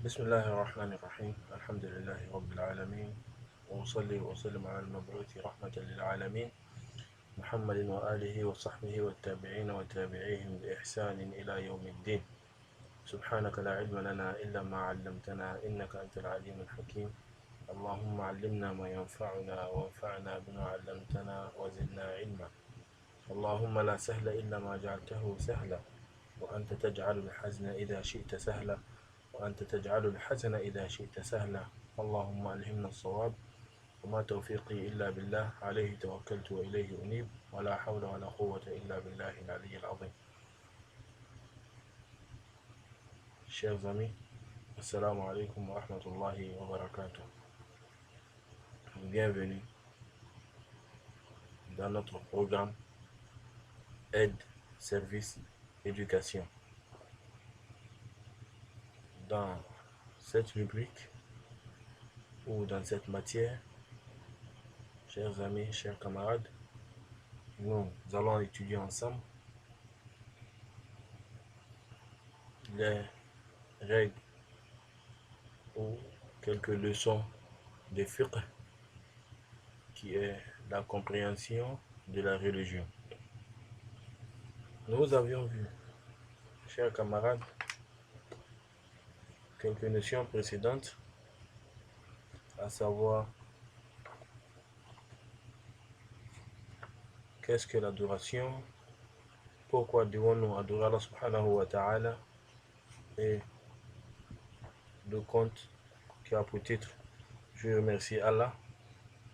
بسم الله الرحمن الرحيم الحمد لله رب العالمين وأصلي وأسلم على المبعوث رحمة للعالمين محمد وآله وصحبه والتابعين وتابعيهم بإحسان إلى يوم الدين سبحانك لا علم لنا إلا ما علمتنا إنك أنت العليم الحكيم اللهم علمنا ما ينفعنا وانفعنا بما علمتنا وزدنا علما اللهم لا سهل إلا ما جعلته سهلا وأنت تجعل الحزن إذا شئت سهلا وأنت تجعل الحسن إذا شئت سهلا اللهم ألهمنا الصواب وما توفيقي إلا بالله عليه توكلت وإليه أنيب ولا حول ولا قوة إلا بالله العلي العظيم. Chers amis, assalamu alaikum wa rahmatullahi wa barakatuh. Bienvenue dans notre programme Aide, Service, Éducation. Dans cette rubrique ou dans cette matière, chers amis, chers camarades, nous allons étudier ensemble les règles ou quelques leçons de fiqh qui est la compréhension de la religion. Nous avions vu, chers camarades, quelques notions précédentes, à savoir qu'est-ce que l'adoration, pourquoi devons-nous adorer Allah subhanahu wa ta'ala et le compte qui a pour titre Je remercie Allah.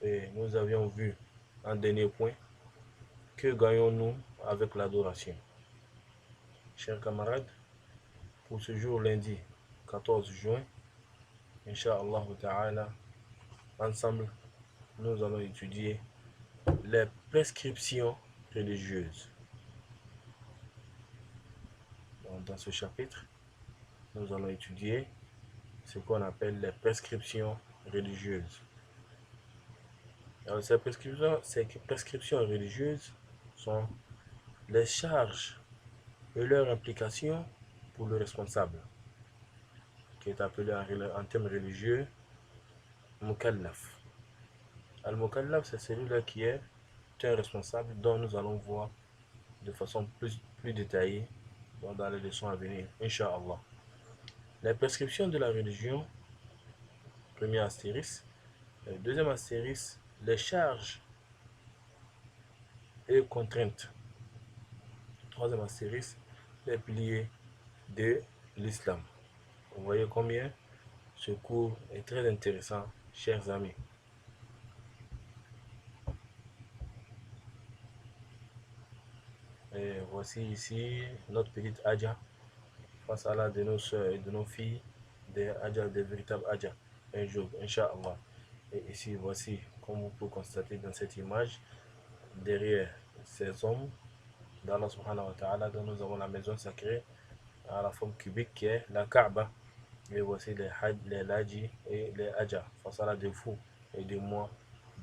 Et nous avions vu un dernier point, que gagnons-nous avec l'adoration? Chers camarades, pour ce jour lundi 14 juin, Inch'Allah ta'ala, ensemble, nous allons étudier les prescriptions religieuses. Dans ce chapitre, nous allons étudier ce qu'on appelle les prescriptions religieuses. Alors, ces prescriptions religieuses sont les charges et leurs implications pour le responsable, qui est appelé en termes religieux Mukallaf. Al-Mukallaf, c'est celui-là qui est un responsable dont nous allons voir de façon plus détaillée dans les leçons à venir, Inch'Allah. Les prescriptions de la religion, premier astérisque. Deuxième astérisque, les charges et contraintes. Troisième astérisque, les piliers de l'islam. Vous voyez combien ce cours est très intéressant, chers amis. Et voici ici notre petite Adja, face à la de nos soeurs et de nos filles, des Adja, des véritables Adja, un jour, Inch'Allah. Et ici, voici, comme vous pouvez constater dans cette image, derrière ces hommes d'Allah subhanahu wa ta'ala, dont nous avons la maison sacrée à la forme cubique qui est la Kaaba. Et voici les Laji et les Hadja, face à la de vous et de moi,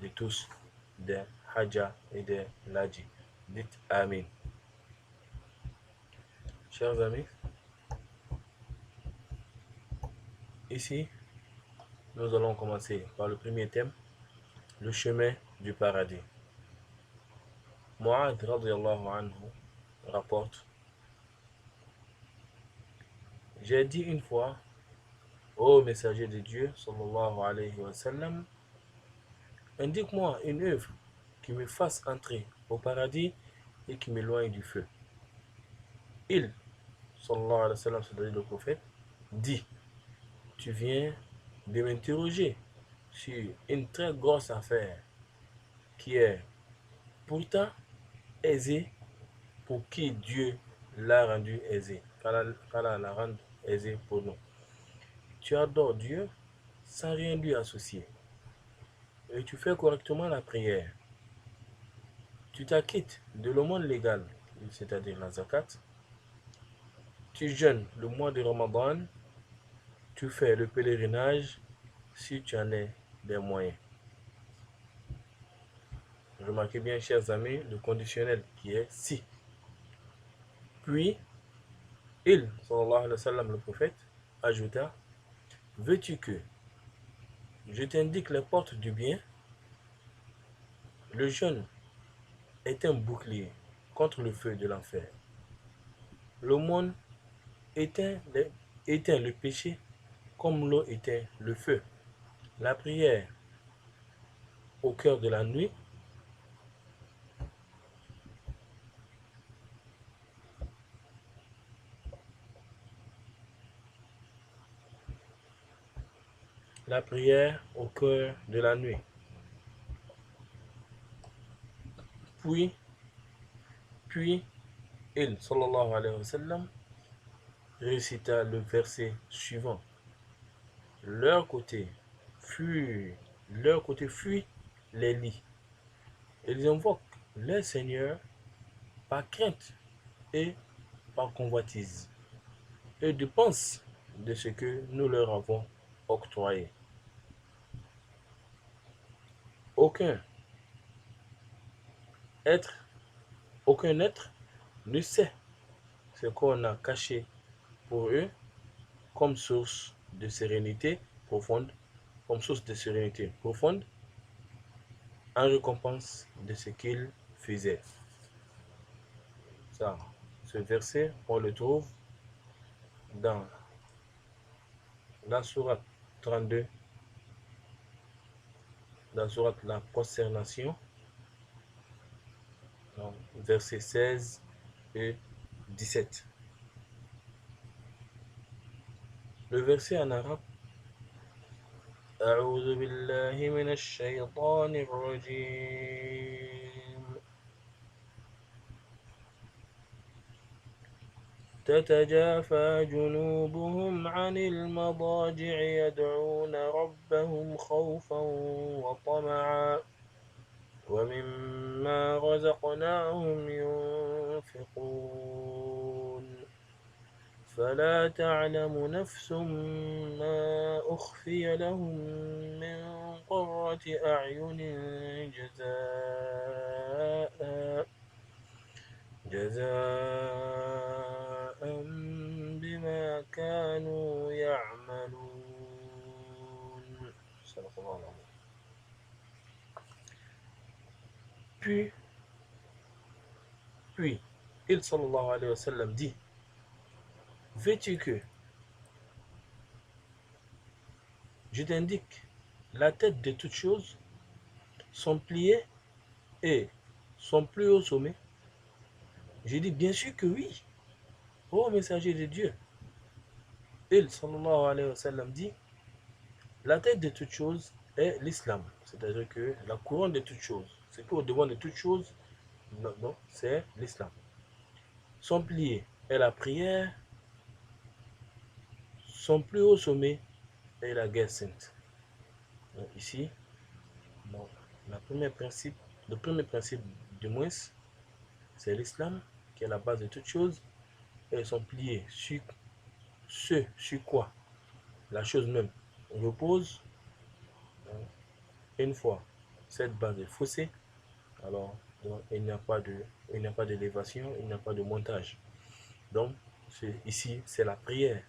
de tous, des Hadja et des Laji. Dites Amin. Chers amis, ici, nous allons commencer par le premier thème, le chemin du paradis. Mu'adh radiyallahu anhu rapporte: j'ai dit une fois, ô messager de Dieu, sallallahu alayhi wa sallam, indique-moi une œuvre qui me fasse entrer au paradis et qui m'éloigne du feu. Il, sallallahu alayhi wa sallam, c'est-à-dire le prophète, dit: tu viens de m'interroger sur une très grosse affaire qui est pourtant aisée pour qui Dieu l'a rendu aisée, qu'Allah la rende aisée pour nous. Tu adores Dieu sans rien lui associer et tu fais correctement la prière. Tu t'acquittes de l'aumône légale, c'est-à-dire la zakat. Tu jeûnes le mois de Ramadan. Tu fais le pèlerinage si tu en as des moyens. Remarquez bien, chers amis, le conditionnel qui est si. Puis, il, sallallahu alayhi wa sallam, le prophète, ajouta: veux-tu que je t'indique les portes du bien? Le jeûne est un bouclier contre le feu de l'enfer. L'aumône éteint, éteint le péché comme l'eau éteint le feu. La prière au cœur de la nuit, la prière au cœur de la nuit. Puis, puis il, sallallahu alayhi wa sallam, récita le verset suivant. Leur côté leur côté fuit les lits. Ils invoquent leur Seigneur par crainte et par convoitise, et dépensent de ce que nous leur avons octroyé. Aucun être, aucun être ne sait ce qu'on a caché pour eux comme source de sérénité profonde, comme source de sérénité profonde, en récompense de ce qu'ils faisaient. Ça, ce verset, on le trouve dans la sourate 32, la sourate la consternation, versets 16 et 17. Le verset en arabe, أعوذ بالله من الشيطان الرجيم تتجافى جنوبهم عن المضاجع يدعون ربهم خوفا وطمعا ومما رزقناهم ينفقون فلا تعلم نفس ما أخفي لهم من قرة أعين جزاء بما كانوا يعملون. Puis, il sallallahu alayhi wa sallam dit, veux-tu que je t'indique la tête de toutes choses, son plié et son plus haut sommet? J'ai dit, bien sûr que oui, ô messager de Dieu. Il sallallahu alayhi wa sallam dit, la tête de toutes choses est l'islam, c'est-à-dire que la couronne de toutes choses, ce qui est au-devant de toutes choses, non, c'est l'islam. Son plié est la prière, son plus haut sommet est la guerre sainte. Donc ici, bon, le premier principe du moins, c'est l'islam, qui est la base de toutes choses, et son plié sur ce sur quoi la chose même repose. Une fois cette base est faussée, alors donc, il n'y a pas d'élévation, il n'y a pas de montage. Donc ici, c'est la prière.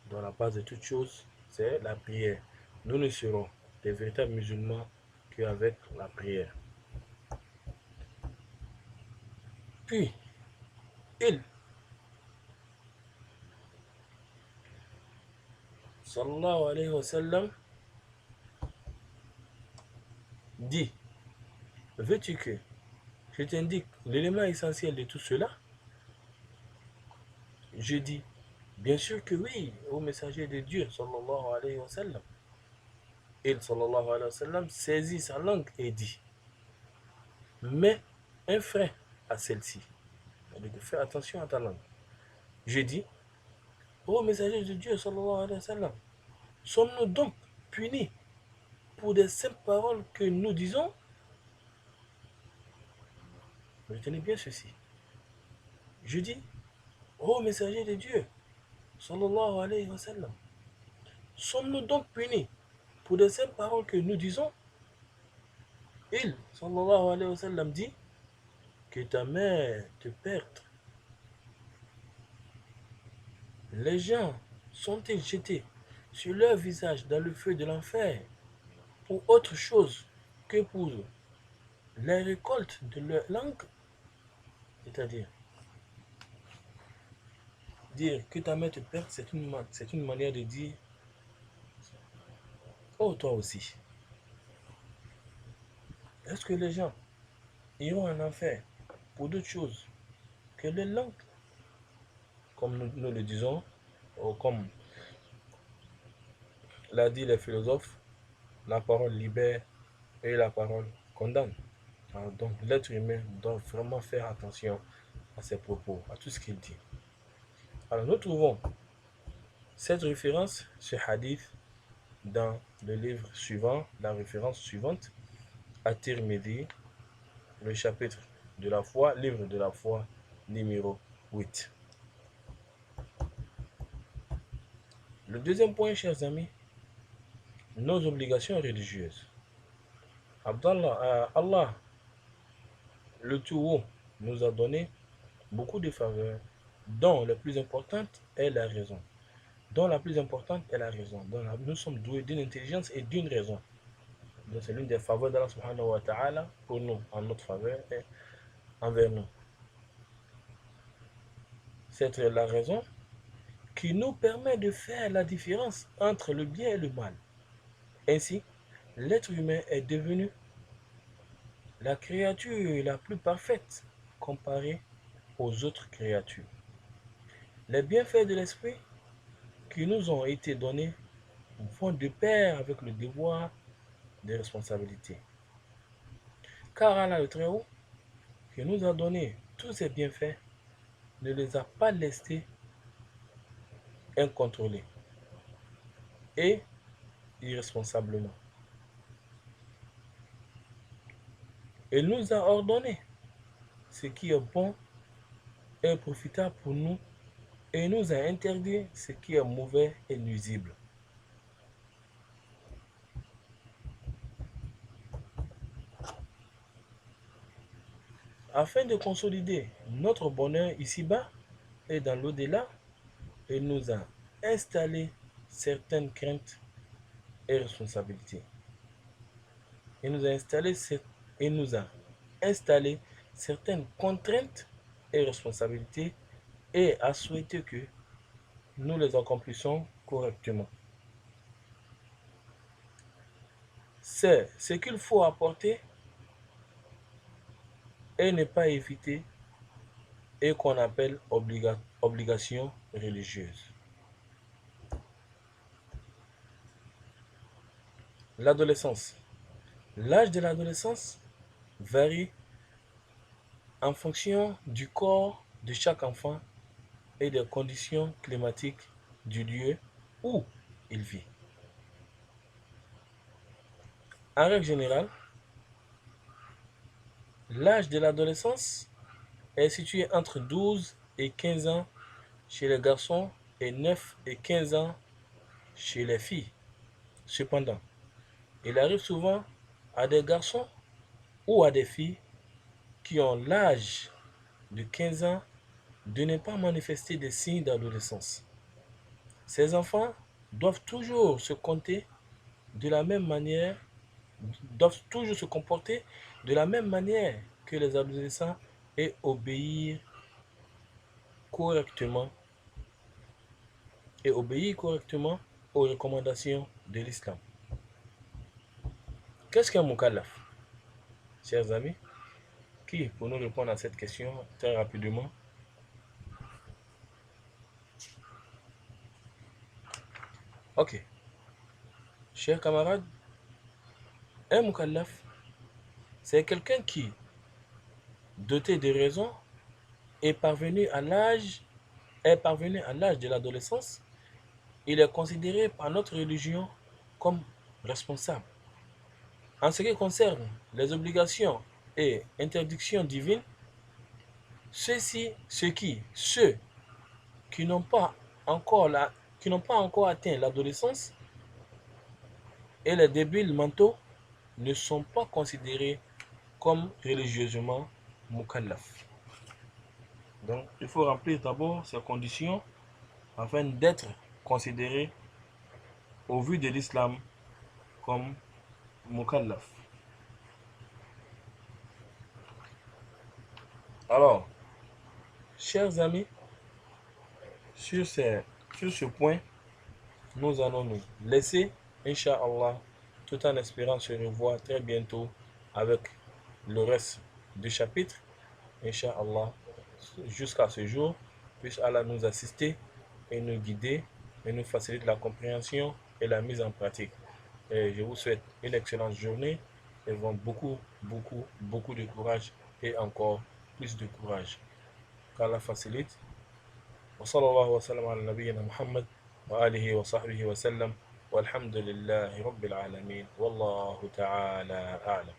Dans la base de toute chose, c'est la prière. Nous ne serons des véritables musulmans qu'avec la prière. Puis, il, sallallahu alayhi wa sallam, dit, veux-tu que je t'indique l'élément essentiel de tout cela? Je dis, bien sûr que oui, au messager de Dieu, sallallahu alayhi wa sallam. Il, sallallahu alayhi wa sallam, saisit sa langue et dit, mets un frein à celle-ci. Fais attention à ta langue. Je dis, ô messager de Dieu, sallallahu alayhi wa sallam, sommes-nous donc punis pour des simples paroles que nous disons? Retenez bien ceci. Je dis, ô messager de Dieu, sallallahu alayhi wa sallam, sommes-nous donc punis pour des simples paroles que nous disons? Il, sallallahu alayhi wa sallam, dit, que ta mère te perde. Les gens sont-ils jetés sur leur visage dans le feu de l'enfer pour autre chose que pour la récolte de leur langue, c'est-à-dire dire que ta mère te perd, c'est une manière de dire, oh toi aussi. Est-ce que les gens iront en enfer pour d'autres choses que les langues, comme nous le disons, ou comme l'a dit les philosophes, la parole libère et la parole condamne. Alors donc l'être humain doit vraiment faire attention à ses propos, à tout ce qu'il dit. Alors nous trouvons cette référence, ce hadith, dans le livre suivant, la référence suivante, At-Tirmidhi, le chapitre de la foi, livre de la foi, numéro 8. Le deuxième point, chers amis, nos obligations religieuses. Allah, le Tout-Haut, nous a donné beaucoup de faveurs, dont la plus importante est la raison. Dont la plus importante est la raison. Nous sommes doués d'une intelligence et d'une raison. Donc c'est l'une des faveurs d'Allah subhanahu wa ta'ala pour nous, en notre faveur et envers nous. C'est la raison qui nous permet de faire la différence entre le bien et le mal. Ainsi, l'être humain est devenu la créature la plus parfaite comparée aux autres créatures. Les bienfaits de l'esprit qui nous ont été donnés vont de pair avec le devoir de responsabilité. Car Allah le Très-Haut, qui nous a donné tous ces bienfaits, ne les a pas laissés incontrôlés et irresponsablement. Il nous a ordonné ce qui est bon et profitable pour nous et nous a interdit ce qui est mauvais et nuisible. Afin de consolider notre bonheur ici-bas et dans l'au-delà, il nous a installé certaines craintes et responsabilités. Il nous a installé certaines contraintes et responsabilités et a souhaité que nous les accomplissions correctement. C'est ce qu'il faut apporter et ne pas éviter et qu'on appelle obligation religieuse. L'adolescence. L'âge de l'adolescence varie en fonction du corps de chaque enfant et des conditions climatiques du lieu où il vit. En règle générale, l'âge de l'adolescence est situé entre 12 et 15 ans chez les garçons et 9 et 15 ans chez les filles. Cependant, il arrive souvent à des garçons ou à des filles qui ont l'âge de 15 ans de ne pas manifester des signes d'adolescence. Ces enfants doivent toujours se comporter de la même manière que les adolescents et obéir correctement aux recommandations de l'islam. Qu'est-ce qu'un mukallaf, chers amis? Qui, pour nous répondre à cette question très rapidement? Ok. Chers camarades, un mukallaf, c'est quelqu'un qui, doté de raison, est parvenu à l'âge de l'adolescence. Il est considéré par notre religion comme responsable. En ce qui concerne les obligations et interdictions divines, ceux qui n'ont pas encore atteint l'adolescence et les débiles mentaux ne sont pas considérés comme religieusement mukallaf. Donc, il faut remplir d'abord ces conditions afin d'être considéré au vu de l'islam comme mukallaf. Alors, chers amis, sur ce point, nous allons nous laisser, Inch'Allah, tout en espérant se revoir très bientôt avec le reste du chapitre, Inch'Allah, jusqu'à ce jour. Puisse Allah nous assister et nous guider et nous faciliter la compréhension et la mise en pratique. Et je vous souhaite une excellente journée et vraiment beaucoup de courage et encore plus de courage. Qu'Allah facilite. وصلى الله وسلم على نبينا محمد وآله وصحبه وسلم والحمد لله رب العالمين والله تعالى أعلم.